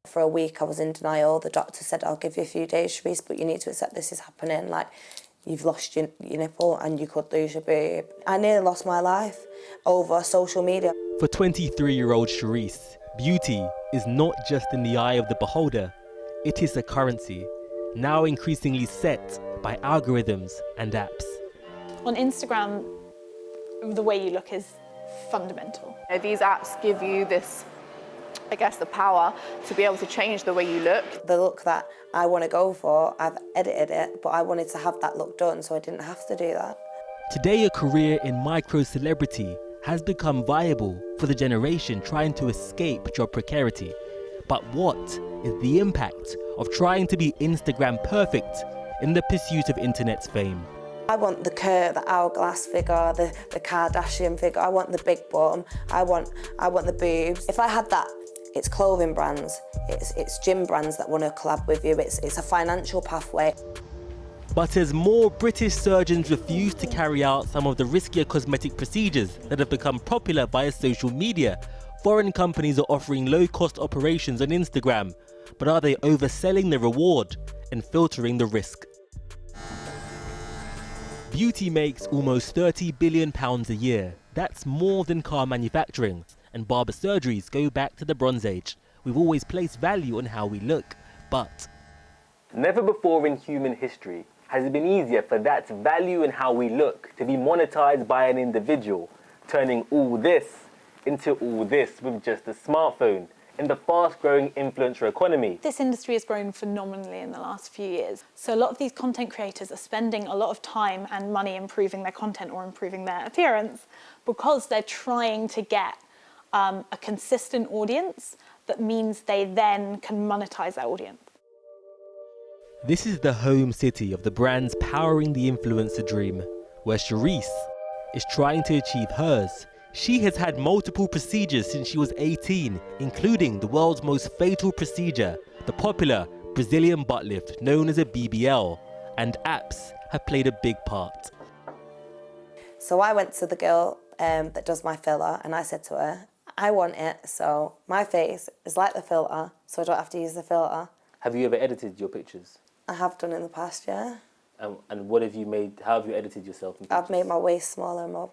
For a week I was in denial. The doctor said, I'll give you a few days, Sharice, but you need to accept this is happening. Like, you've lost your nipple and you could lose your boob. I nearly lost my life over social media. For 23-year-old Sharice, beauty is not just in the eye of the beholder, it is a currency, now increasingly set by algorithms and apps. On Instagram, the way you look is fundamental. These apps give you this, I guess, the power to be able to change the way you look. The look that I want to go for, I've edited it, but I wanted to have that look done, so I didn't have to do that. Today, a career in micro-celebrity has become viable for the generation trying to escape job precarity. But what is the impact of trying to be Instagram perfect in the pursuit of internet's fame? I want the curve, the hourglass figure, the Kardashian figure. I want the big bum. I want the boobs. If I had that, it's clothing brands, it's gym brands that want to collab with you. It's a financial pathway. But as more British surgeons refuse to carry out some of the riskier cosmetic procedures that have become popular via social media, foreign companies are offering low-cost operations on Instagram. But are they overselling the reward and filtering the risk? Beauty makes almost £30 billion a year. That's more than car manufacturing. And barber surgeries go back to the Bronze Age. We've always placed value on how we look, but never before in human history has it been easier for that value in how we look to be monetized by an individual, turning all this into all this with just a smartphone in the fast-growing influencer economy. This industry has grown phenomenally in the last few years. So a lot of these content creators are spending a lot of time and money improving their content or improving their appearance because they're trying to get a consistent audience that means they then can monetize their audience. this is the home city of the brands powering the influencer dream, where Sharice is trying to achieve hers. She has had multiple procedures since she was 18, including the world's most fatal procedure, the popular Brazilian butt lift known as a BBL, and apps have played a big part. So I went to the girl that does my filler and I said to her, I want it so my face is like the filter, so I don't have to use the filter. Have you ever edited your pictures? I have done in the past, yeah. And what have you made, how have you edited yourself in pictures? I've made my waist smaller and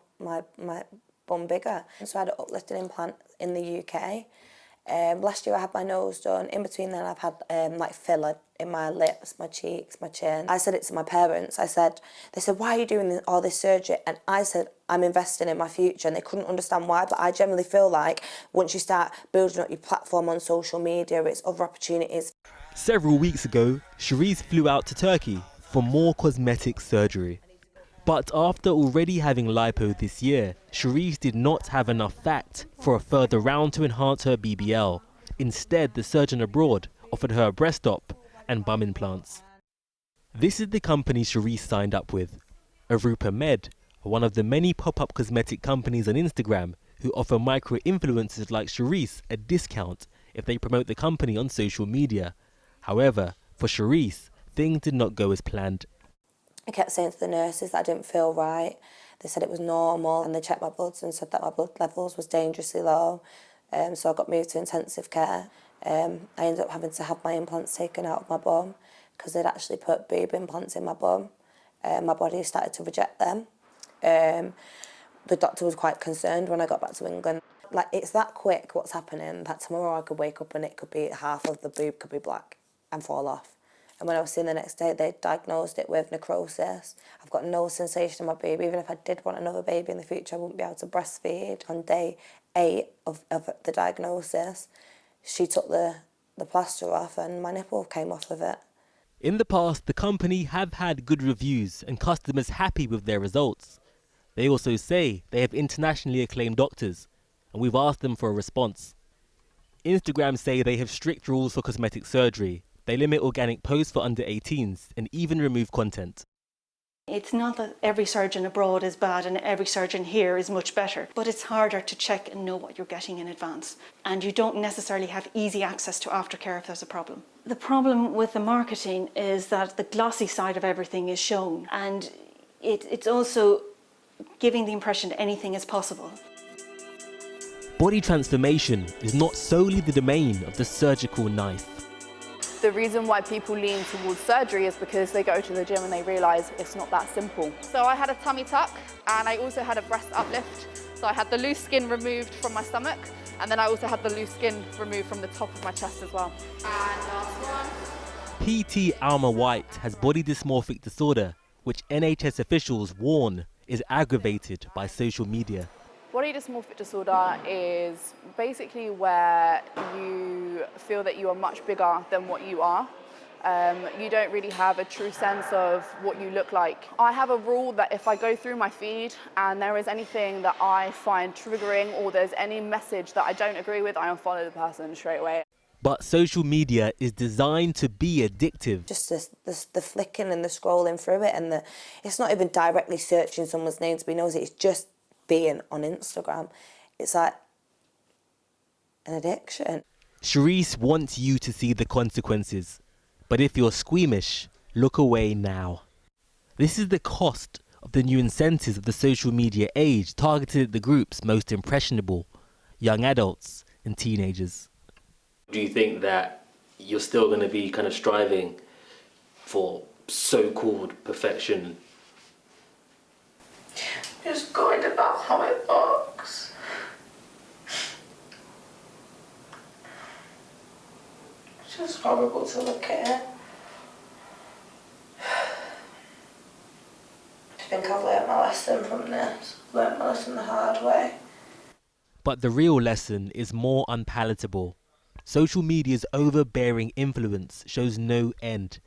my bum bigger. So I had an uplifting implant in the UK. Last year I had my nose done. In between then I've had like filler in my lips, my cheeks, my chin. I said it to my parents. They said, why are you doing all this surgery? And I said, I'm investing in my future. And they couldn't understand why, but I generally feel like once you start building up your platform on social media, it's other opportunities. Several weeks ago, Sharice flew out to Turkey for more cosmetic surgery. But after already having lipo this year, Sharice did not have enough fat for a further round to enhance her BBL. Instead, the surgeon abroad offered her a breast op and bum implants. This is the company Sharice signed up with, Arupa Med, one of the many pop-up cosmetic companies on Instagram who offer micro-influencers like Sharice a discount if they promote the company on social media. However, for Sharice, things did not go as planned. I kept saying to the nurses that I didn't feel right. They said it was normal and they checked my bloods and said that my blood levels was dangerously low. So I got moved to intensive care. I ended up having to have my implants taken out of my bum because they'd actually put boob implants in my bum. My body started to reject them. The doctor was quite concerned when I got back to England. Like, it's that quick what's happening that tomorrow I could wake up and it could be half of the boob could be black and fall off. And when I was seen the next day, they diagnosed it with necrosis. I've got no sensation in my baby. Even if I did want another baby in the future, I wouldn't be able to breastfeed. On day 8 of the diagnosis, she took the plaster off and my nipple came off of it. In the past, the company have had good reviews and customers happy with their results. They also say they have internationally acclaimed doctors, and we've asked them for a response. Instagram say they have strict rules for cosmetic surgery. They limit organic posts for under 18s and even remove content. It's not that every surgeon abroad is bad and every surgeon here is much better, but it's harder to check and know what you're getting in advance. And you don't necessarily have easy access to aftercare if there's a problem. The problem with the marketing is that the glossy side of everything is shown, and it's also giving the impression that anything is possible. body transformation is not solely the domain of the surgical knife. The reason why people lean towards surgery is because they go to the gym and they realise it's not that simple. So I had a tummy tuck and I also had a breast uplift. So I had the loose skin removed from my stomach and then I also had the loose skin removed from the top of my chest as well. And last one. PT Alma White has body dysmorphic disorder, which NHS officials warn is aggravated by social media. Body dysmorphic disorder is basically where you feel that you are much bigger than what you are. You don't really have a true sense of what you look like. I have a rule that if I go through my feed and there is anything that I find triggering or there's any message that I don't agree with, I unfollow the person straight away. But social media is designed to be addictive. Just the flicking and the scrolling through it, and it's not even directly searching someone's name to be nosy, it's just being on Instagram. It's like an addiction. Charisse wants you to see the consequences, but if you're squeamish, look away now. This is the cost of the new incentives of the social media age, targeted at the group's most impressionable, young adults and teenagers. Do you think that you're still going to be kind of striving for so-called perfection? Just going about how it looks. It's just horrible to look at it. I think I've learnt my lesson from this. Learnt my lesson the hard way. But the real lesson is more unpalatable. Social media's overbearing influence shows no end.